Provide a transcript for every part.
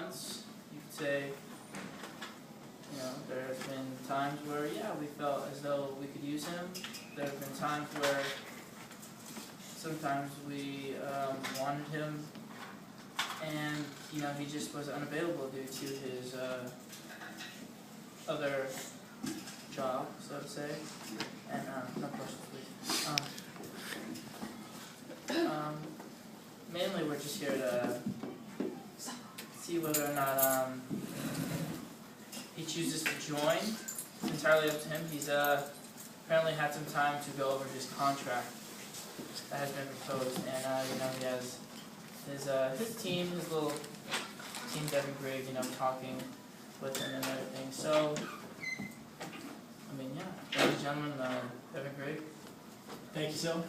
months, you could say, there's been times where, we felt as though we could use him. There have been times where sometimes we wanted him, and, he just was unavailable due to his other job, so to say. And, no questions, please. Mainly we're just here to see whether or not he chooses to join. It's entirely up to him. He's apparently had some time to go over his contract that has been proposed, and he has his team, his little team, Devin Grigg, talking with him and everything. So, ladies and gentlemen, Devin Grigg. Thank you, so.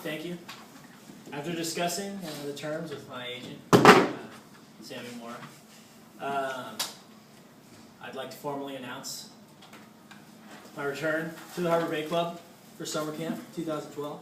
Thank you. After discussing the terms with my agent, Sammy Moore, I'd like to formally announce my return to the Harbor Bay Club for summer camp 2012.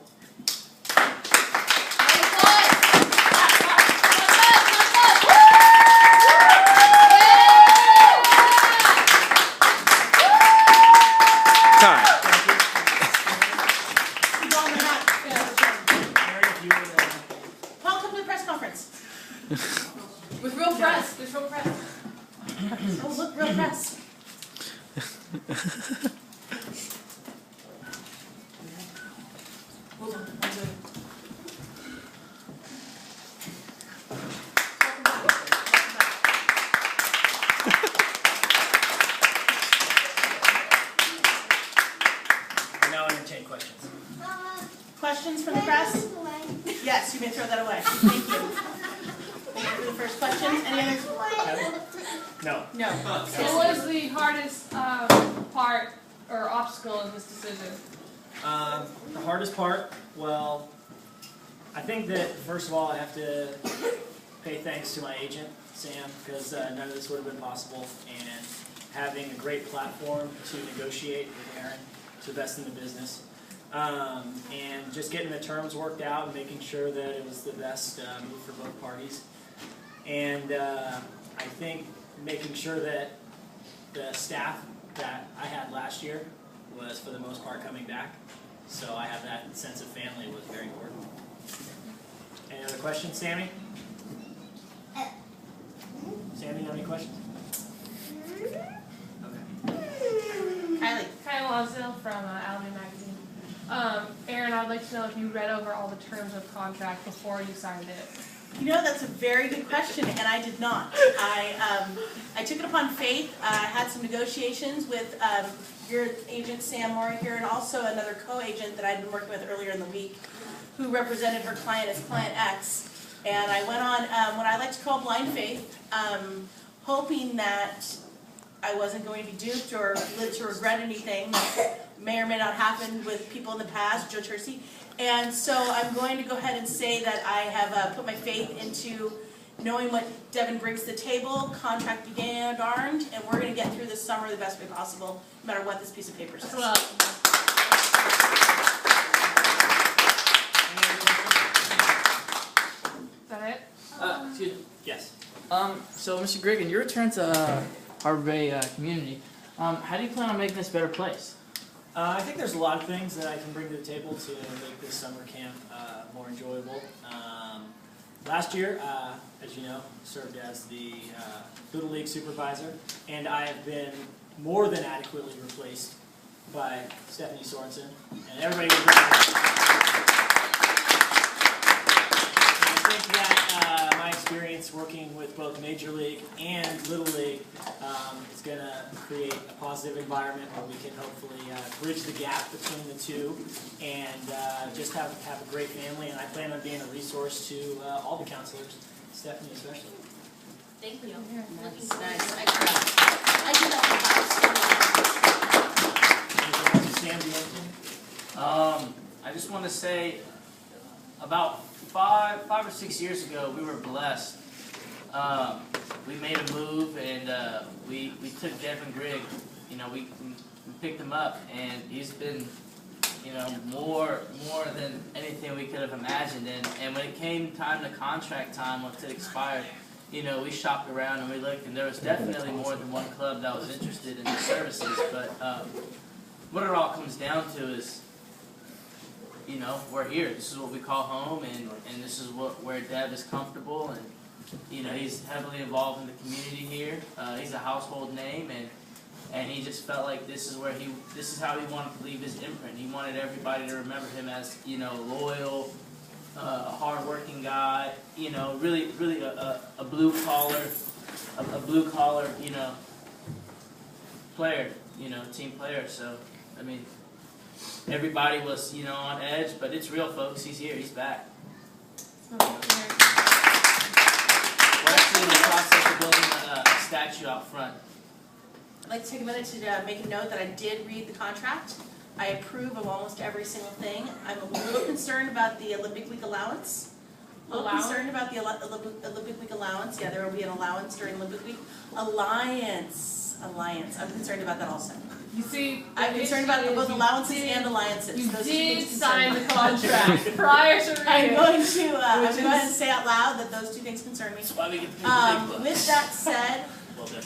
With real press. There's real press. Oh, look, real press. Hold on. Now entertain questions. Questions from the press? Yes, you may throw that away. Thank you. For the first question. Any others? No. No. What was the hardest part or obstacle in this decision? The hardest part, well, I think that first of all I have to pay thanks to my agent, Sam, because none of this would have been possible, and having a great platform to negotiate with Aaron to invest in the business. And just getting the terms worked out and making sure that it was the best move for both parties. And I think making sure that the staff that I had last year was for the most part coming back. So I have that sense of family was very important. Any other questions, Sammy? Sammy, you have any questions? Okay. Kylie. Kylie Lonsdale from Alabama Magazine. Aaron, I'd like to know if you read over all the terms of contract before you signed it. That's a very good question, and I did not. I took it upon faith. I had some negotiations with your agent, Sam Moore, here, and also another co-agent that I'd been working with earlier in the week, who represented her client as Client X. And I went on what I like to call blind faith, hoping that I wasn't going to be duped or live to regret anything that may or may not happen with people in the past, Joe Tercy. And so I'm going to go ahead and say that I have put my faith into knowing what Devin brings to the table. Contract began darned, and we're going to get through this summer the best way possible, no matter what this piece of paper says. That's what Is that it? Excuse me. Yes. So, Mr. Grigg, in your return to Harbor Bay community, how do you plan on making this a better place? I think there's a lot of things that I can bring to the table to make this summer camp more enjoyable. Last year, as you know, served as the Little League supervisor, and I have been more than adequately replaced by Stephanie Sorensen, and everybody was I think that my experience working with both Major League and Little League is going to create a positive environment where we can hopefully bridge the gap between the two and just have a great family. And I plan on being a resource to all the counselors, Stephanie especially. Thank you. That's nice. I do that. Sam, do you want to? I just want to say, about five or 6 years ago, we were blessed. We made a move, and we took Devin Grigg. We we picked him up, and he's been, more than anything we could have imagined. And when it came time to contract time, once it expired, we shopped around and we looked, and there was definitely more than one club that was interested in the services. But what it all comes down to is, we're here. This is what we call home, and this is where Dev is comfortable, and he's heavily involved in the community here. He's a household name, and he just felt like this is how he wanted to leave his imprint. He wanted everybody to remember him as loyal, a hard-working guy. Really a blue collar, player. Team player. So I mean, everybody was on edge, but it's real, folks. He's here. He's back. We're actually in the process of building a statue out front. I'd like to take a minute to make a note that I did read the contract. I approve of almost every single thing. I'm a little concerned about the Olympic Week allowance. A little concerned about the Olympic Week allowance. Yeah, there will be an allowance during Olympic Week. Alliance. I'm concerned about that also. You see, I'm concerned about both allowances and alliances. You Those two did things concern sign me. the contract prior to reading. I'm going to go ahead and say out loud that those two things concern me. That's why we get to pay the big bucks. With that said,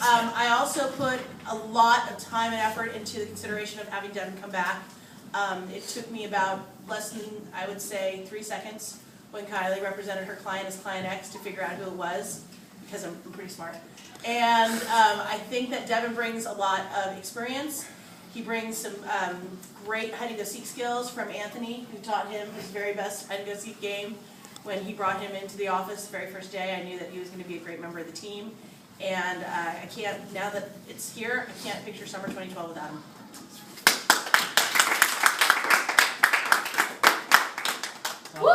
I also put a lot of time and effort into the consideration of having Devin come back. It took me about less than, I would say, 3 seconds when Kylie represented her client as Client X to figure out who it was, because I'm pretty smart. And I think that Devin brings a lot of experience. He brings some great hide-and-go-seek skills from Anthony, who taught him his very best hide-and-go-seek game. When he brought him into the office the very first day, I knew that he was going to be a great member of the team. And I can't, now that it's here, I can't picture summer 2012 without him. Woo!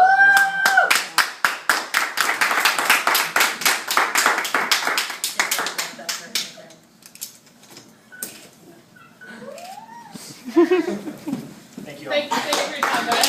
Thank you all. Thank you for your time, guys.